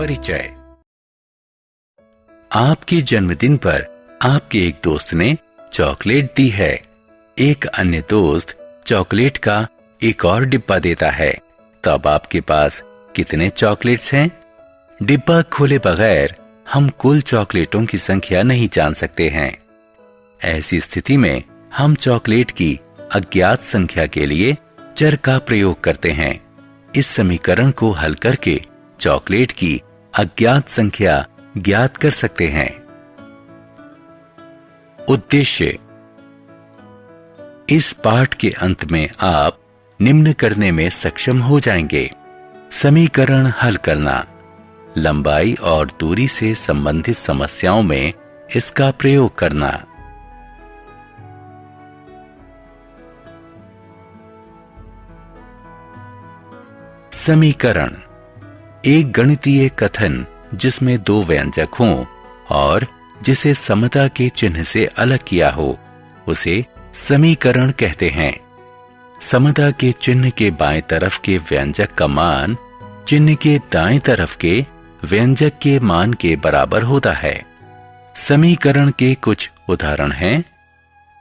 परिचय। आपके जन्मदिन पर आपके एक दोस्त ने चॉकलेट दी है। एक अन्य दोस्त चॉकलेट का एक और डिब्बा देता है। तो अब आपके पास कितने चॉकलेट्स हैं? डिब्बा खोले बगैर हम कुल चॉकलेटों की संख्या नहीं जान सकते हैं। ऐसी स्थिति में हम चॉकलेट की अज्ञात संख्या के लिए चर का प्रयोग करते हैं। इस समीकरण को हल करके चॉकलेट की अज्ञात संख्या ज्ञात कर सकते हैं। उद्देश्य। इस पाठ के अंत में आप निम्न करने में सक्षम हो जाएंगे: समीकरण हल करना, लंबाई और दूरी से संबंधित समस्याओं में इसका प्रयोग करना। समीकरण एक गणितीय कथन जिसमें दो व्यंजक हों और जिसे समता के चिन्ह से अलग किया हो उसे समीकरण कहते हैं। समता के चिन्ह के बाएं तरफ के व्यंजक का मान चिन्ह के दाएं तरफ के व्यंजक के मान के बराबर होता है। समीकरण के कुछ उदाहरण हैं।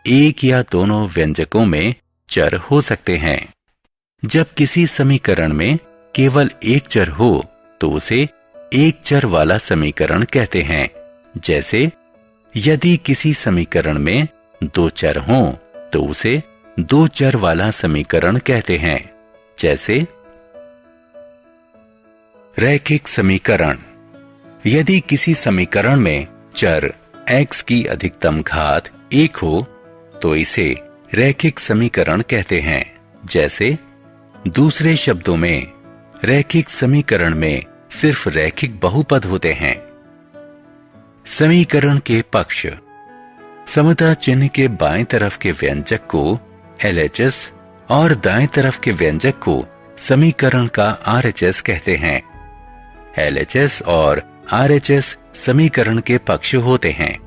एक या दोनों व्यंजकों में चर हो सकते हैं। जब किसी समीकरण में केवल एक चर हो तो उसे एक चर वाला समीकरण कहते हैं। जैसे यदि किसी समीकरण में दो चर हों तो उसे दो चर वाला समीकरण कहते हैं। जैसे रैखिक समीकरण। यदि किसी समीकरण में चर x की अधिकतम घात 1 हो तो इसे रैखिक समीकरण कहते हैं। जैसे दूसरे शब्दों में रैखिक समीकरण में सिर्फ रैखिक बहुपद होते हैं। समीकरण के पक्ष। समता चिन्ह के बाएं तरफ के व्यंजक को LHS और दाएं तरफ के व्यंजक को समीकरण का RHS कहते हैं। LHS और RHS समीकरण के पक्ष होते हैं।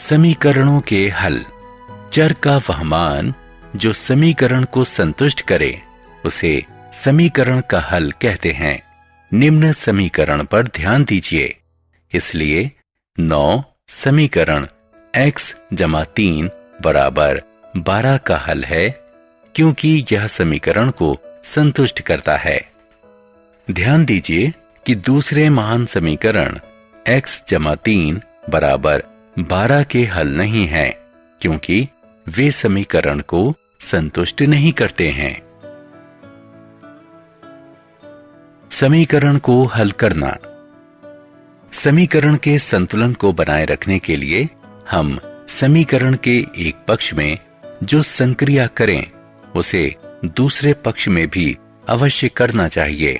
समीकरणों के हल। चर का वह मान जो समीकरण को संतुष्ट करे उसे समीकरण का हल कहते हैं। निम्न समीकरण पर ध्यान दीजिए। इसलिए 9 समीकरण x जमा 3 बराबर 12 का हल है क्योंकि यह समीकरण को संतुष्ट करता है। ध्यान दीजिए कि दूसरे महान समीकरण x जमा 3 बराबर 12 के हल नहीं हैं क्योंकि वे समीकरण को संतुष्ट नहीं करते हैं। समीकरण को हल करना। समीकरण के संतुलन को बनाए रखने के लिए हम समीकरण के एक पक्ष में जो संक्रिया करें उसे दूसरे पक्ष में भी अवश्य करना चाहिए।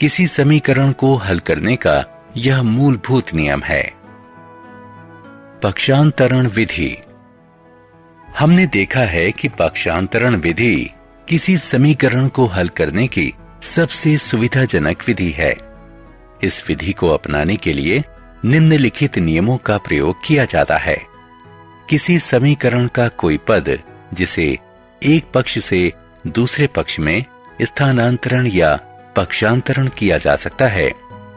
किसी समीकरण को हल करने का यह मूलभूत नियम है। पक्षांतरण विधि। हमने देखा है कि पक्षांतरण विधि किसी समीकरण को हल करने की सबसे सुविधाजनक विधि है। इस विधि को अपनाने के लिए निम्नलिखित नियमों का प्रयोग किया जाता है। किसी समीकरण का कोई पद जिसे एक पक्ष से दूसरे पक्ष में स्थानांतरण या पक्षांतरण किया जा सकता है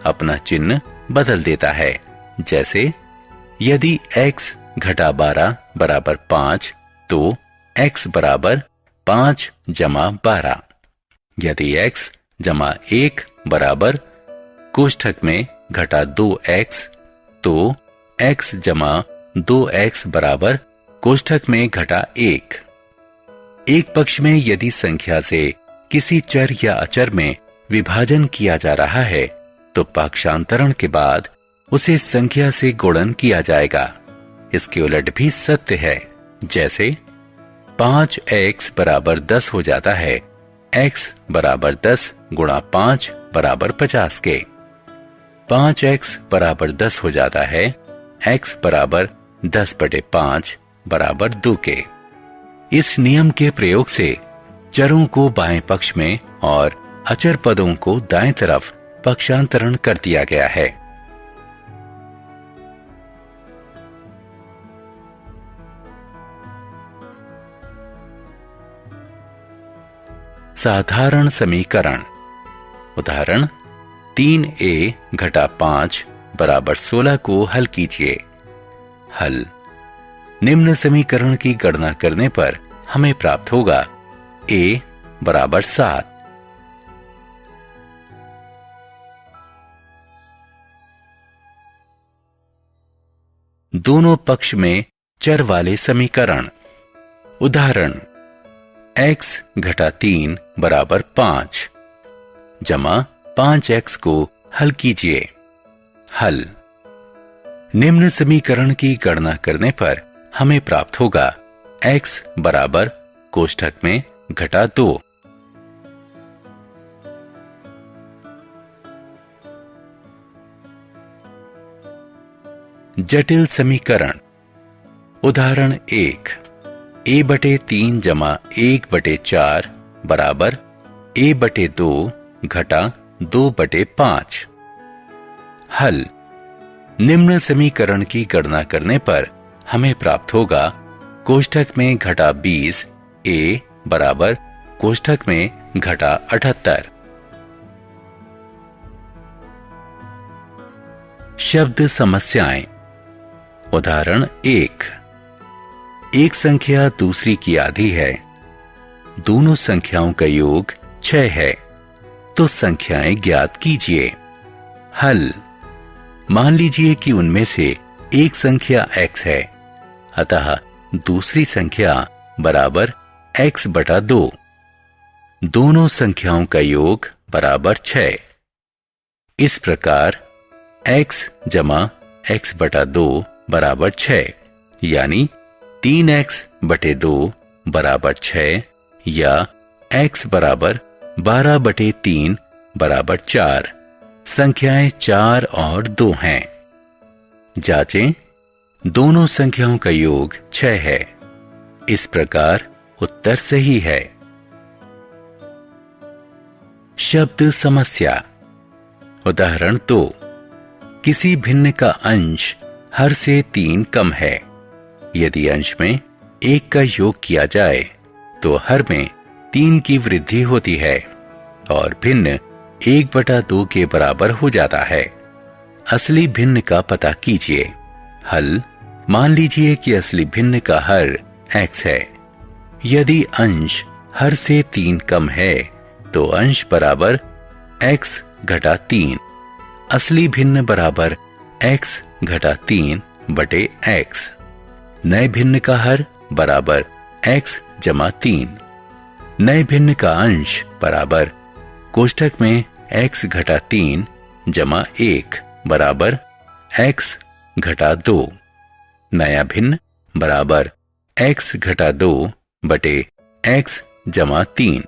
अपना चिन्ह बदल देता है। जैसे यदि x घटा 12 बराबर 5 तो x बराबर 5 जमा 12। यदि x जमा 1 बराबर कोष्ठक में घटा 2x तो x जमा 2x बराबर कोष्ठक में घटा 1। एक पक्ष में यदि संख्या से किसी चर या अचर में विभाजन किया जा रहा है तो पक्षांतरण के बाद उसे संख्या से गुणन किया जाएगा। इसके उलट भी सत्य है। जैसे 5x बराबर 10 हो जाता है x बराबर 10 गुणा 5 बराबर 50 के। 5x बराबर 10 हो जाता है x बराबर 10/5 बराबर 2 के। इस नियम के प्रयोग से चरों को बाएं पक्ष में और अचर पदों को दाएं तरफ पक्षांतरण कर दिया गया है। साधारण समीकरण। उदाहरण 3a घटा 5 बराबर 16 को हल कीजिए। हल। निम्न समीकरण की गणना करने पर हमें प्राप्त होगा a बराबर 7। दोनों पक्ष में चर वाले समीकरण। उदाहरण x घटा 3 बराबर 5 जमा 5x को हल कीजिए। हल। निम्न समीकरण की गणना करने पर हमें प्राप्त होगा x बराबर कोष्ठक में घटा 2। जटिल समीकरण। उदाहरण 1 a बटे 3 जमा 1 बटे 4 बराबर a बटे 2 घटा 2 बटे 5। हल। निम्न समीकरण की गणना करने पर हमें प्राप्त होगा कोष्ठक में घटा 20 a बराबर कोष्ठक में घटा 78। शब्द समस्याएं। उदाहरण 1 एक संख्या दूसरी की आधी है। दोनों संख्याओं का योग 6 है, तो संख्याएं ज्ञात कीजिए। हल। मान लीजिए कि उनमें से एक संख्या x है, अतः दूसरी संख्या बराबर x बटा 2। दोनों संख्याओं का योग बराबर 6। इस प्रकार x जमा x बटा 2 बराबर 6, यानी 3x बटे 2 बराबर 6 या x बराबर 12 बटे 3 बराबर 4। संख्याएं 4 और 2 हैं। जांचें। दोनों संख्याओं का योग 6 है। इस प्रकार उत्तर सही है। शब्द समस्या। उदाहरण 2 किसी भिन्न का अंश हर से 3 कम है। यदि अंश में 1 का योग किया जाए तो हर में 3 की वृद्धि होती है और भिन्न 1/2 के बराबर हो जाता है। असली भिन्न का पता कीजिए। हल। मान लीजिए कि असली भिन्न का हर x है। यदि अंश हर से 3 कम है तो अंश बराबर x घटा 3। असली भिन्न बराबर x घटा 3 बटे x। नए भिन्न का हर बराबर x जमा 3। नए भिन्न का अंश बराबर कोष्ठक में x घटा 3 जमा 1 बराबर x घटा 2। नया भिन्न बराबर x घटा 2 बटे x जमा 3।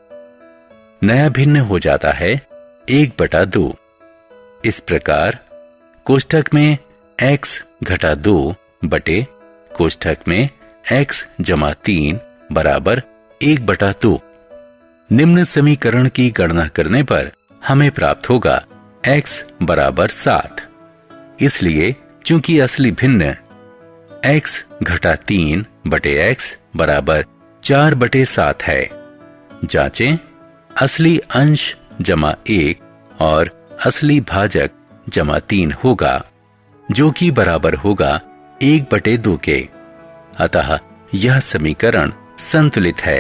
नया भिन्न हो जाता है 1/2। इस प्रकार कोष्ठक में x घटा 2 बटे कोष्ठक में x जमा 3 बराबर 1/2। निम्न समीकरण की गणना करने पर हमें प्राप्त होगा x बराबर 7। इसलिए चूंकि असली भिन्न x घटा 3 बटे x बराबर 4/7 है। जांचें। असली अंश जमा 1 और असली भाजक जमा 3 होगा, जो कि बराबर होगा 1/2 के। अतः यह समीकरण संतुलित है।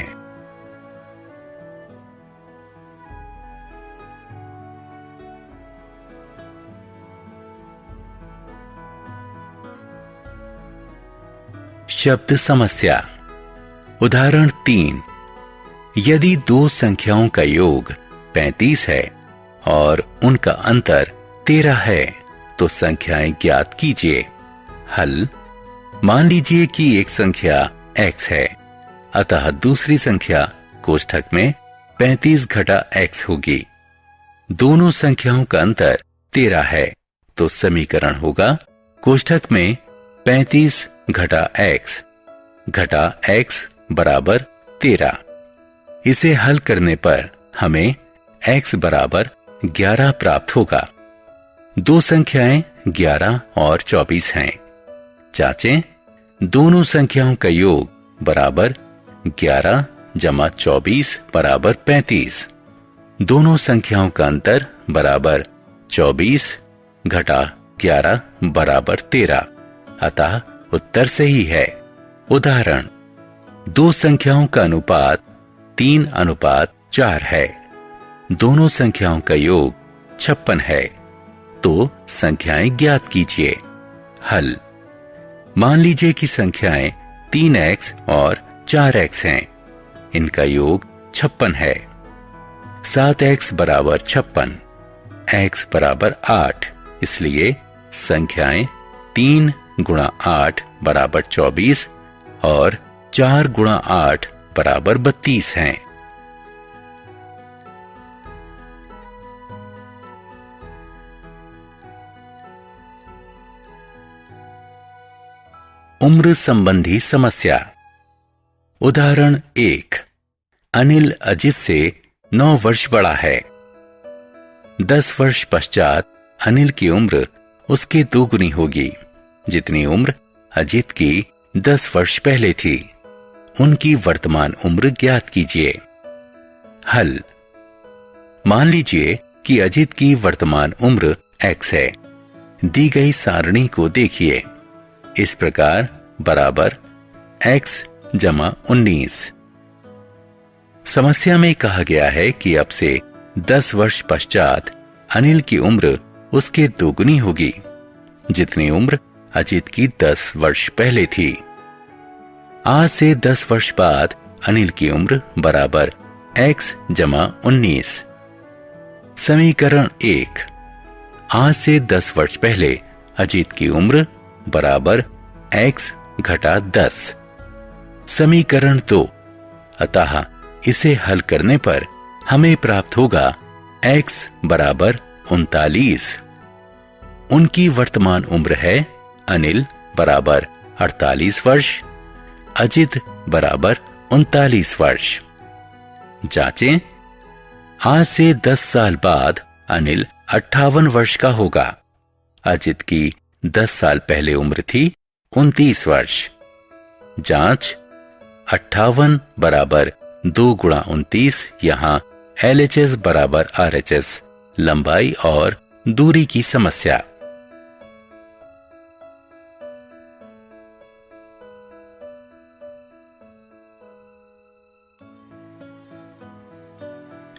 शब्द समस्या। उदाहरण 3 यदि 2 संख्याओं का योग 35 है और उनका अंतर 13 है तो संख्याएं ज्ञात कीजिए। हल। मान लीजिए कि एक संख्या x है, अतः दूसरी संख्या कोष्ठक में 35 घटा x होगी। दोनों संख्याओं का अंतर 13 है, तो समीकरण होगा कोष्ठक में 35 घटा x बराबर 13। इसे हल करने पर हमें x बराबर 11 प्राप्त होगा। दो संख्याएं 11 और 24 हैं। जांचें, दोनों संख्याओं का योग बराबर 11 जमा 24 बराबर 35। दोनों संख्याओं का अंतर बराबर 24 घटा 11 बराबर 13। अतः उत्तर सही है। उदाहरण, दो संख्याओं का अनुपात 3:4 है। दोनों संख्याओं का योग 56 है। तो संख्याएं ज्ञात कीजिए। हल, मान लीजिए कि संख्याएं 3x और 4x हैं। इनका योग 56 है। 7x बराबर 56, x बराबर 8, इसलिए संख्याएं 3 गुणा 8 बराबर 24 और 4 गुणा 8 बराबर 32 हैं। उम्र संबंधी समस्या। उदाहरण 1, अनिल अजित से 9 वर्ष बड़ा है। 10 वर्ष पश्चात अनिल की उम्र उसके 2 गुनी होगी, जितनी उम्र अजित की 10 वर्ष पहले थी। उनकी वर्तमान उम्र ज्ञात कीजिए। हल, मान लीजिए कि अजित की वर्तमान उम्र x है। दी गई सारणी को देखिए। इस प्रकार बराबर x जमा 19। समस्या में कहा गया है कि अब से 10 वर्ष पश्चात अनिल की उम्र उसके 2 गुनी होगी, जितनी उम्र अजित की 10 वर्ष पहले थी। आज से 10 वर्ष बाद अनिल की उम्र बराबर x जमा 19। समीकरण 1, आज से 10 वर्ष पहले अजित की उम्र बराबर x घटा 10। समीकरण 2, अतः इसे हल करने पर हमें प्राप्त होगा x बराबर 39। उनकी वर्तमान उम्र है अनिल बराबर 48 वर्ष, अजित बराबर 39 वर्ष। जांचें, आज से 10 साल बाद अनिल 58 वर्ष का होगा। अजित की 10 साल पहले उम्र थी 29 वर्ष। जांच, 58 बराबर 2 गुणा 29, यहां LHS बराबर RHS, लंबाई और दूरी की समस्या।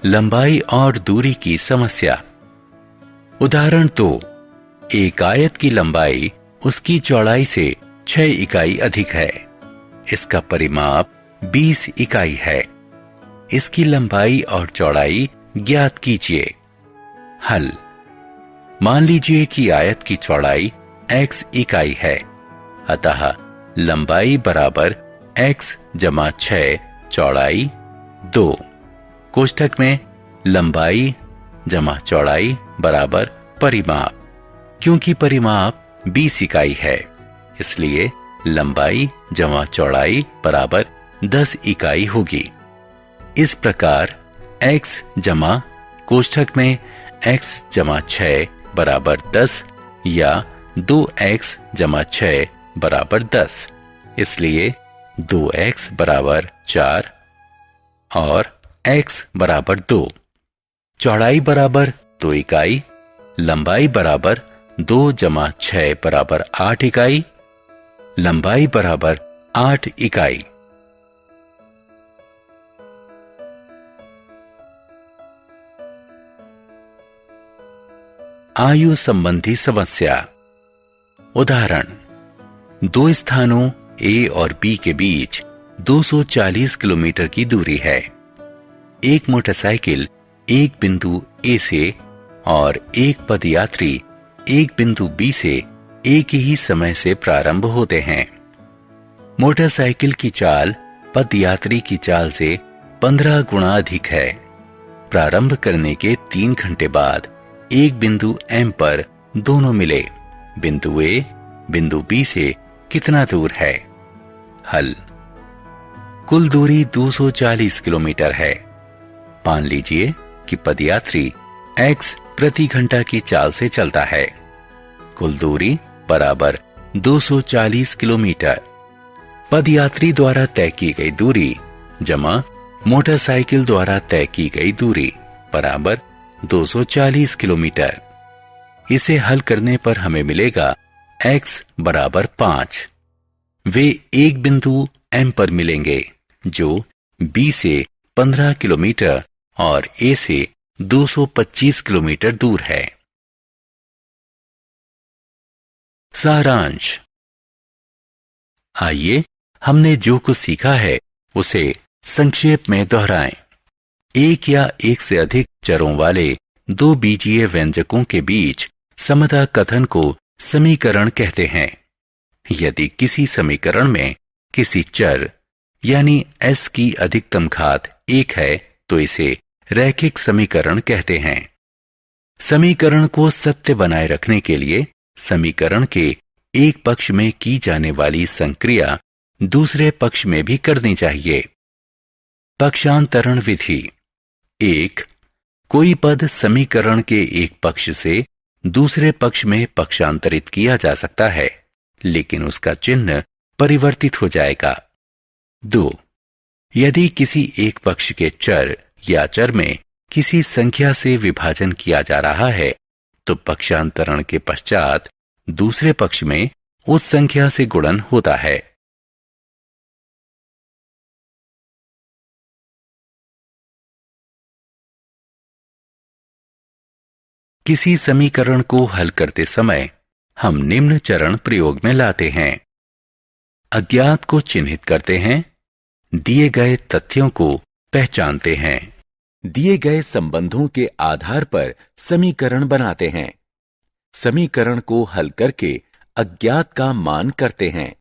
लंबाई और दूरी की समस्या। उदाहरण 2, एक आयत की लंबाई उसकी चौड़ाई से 6 इकाई अधिक है। इसका परिमाप 20 इकाई है। इसकी लंबाई और चौड़ाई ज्ञात कीजिए। हल, मान लीजिए कि आयत की चौड़ाई x इकाई है, अतः लंबाई बराबर x जमा 6 चौड़ाई 2। कोष्ठक में लंबाई जमा चौड़ाई बराबर परिमाप। क्योंकि परिमाप 20 इकाई है, इसलिए लंबाई जमा चौड़ाई बराबर 10 इकाई होगी। इस प्रकार x जमा कोष्ठक में x जमा 6 बराबर 10 या 2x जमा 6 बराबर 10, इसलिए 2x बराबर 4 और x बराबर 2। चौड़ाई बराबर 2 इकाई, लंबाई बराबर 2 जमा 6 बराबर 8 इकाई, लंबाई बराबर 8 इकाई। आयु संबंधी समस्या। उदाहरण, दो स्थानों A और B के बीच 240 किलोमीटर की दूरी है। एक मोटरसाइकिल एक बिंदु A से और एक पदयात्री एक बिंदु B से एक ही समय से प्रारंभ होते हैं। मोटरसाइकिल की चाल पदयात्री की चाल से 15 गुना अधिक है। प्रारंभ करने के 3 घंटे बाद एक बिंदु M पर दोनों मिले। बिंदु A बिंदु B से कितना दूर है? हल, कुल दूरी 240 किलोमीटर है। मान लीजिए कि पदयात्री x प्रति घंटा की चाल से चलता है। कुल दूरी बराबर 240 किलोमीटर। पदयात्री द्वारा तय की गई दूरी जमा मोटरसाइकिल द्वारा तय की गई दूरी बराबर 240 किलोमीटर। इसे हल करने पर हमें मिलेगा x बराबर 5। वे एक बिंदु M पर मिलेंगे जो B से 15 किलोमीटर और A से 225 किलोमीटर दूर है। सारांश। आइए हमने जो कुछ सीखा है उसे संक्षेप में दोहराएं। एक या एक से अधिक चरों वाले दो बीजीय व्यंजकों के बीच समता कथन को समीकरण कहते हैं। यदि किसी समीकरण में किसी चर यानी s की अधिकतम घात 1 है तो इसे रैखिक समीकरण कहते हैं। समीकरण को सत्य बनाए रखने के लिए समीकरण के एक पक्ष में की जाने वाली संक्रिया दूसरे पक्ष में भी करनी चाहिए। पक्षांतरण विधि। 1. कोई पद समीकरण के एक पक्ष से दूसरे पक्ष में पक्षांतरित किया जा सकता है लेकिन उसका चिन्ह परिवर्तित हो जाएगा। 2. यदि किसी एक पक्ष के चर या चर में किसी संख्या से विभाजन किया जा रहा है तो पक्षांतरण के पश्चात दूसरे पक्ष में उस संख्या से गुणन होता है। किसी समीकरण को हल करते समय हम निम्न चरण प्रयोग में लाते हैं। अज्ञात को चिन्हित करते हैं, दिए गए तथ्यों को पहचानते हैं, दिए गए संबंधों के आधार पर समीकरण बनाते हैं, समीकरण को हल करके अज्ञात का मान करते हैं,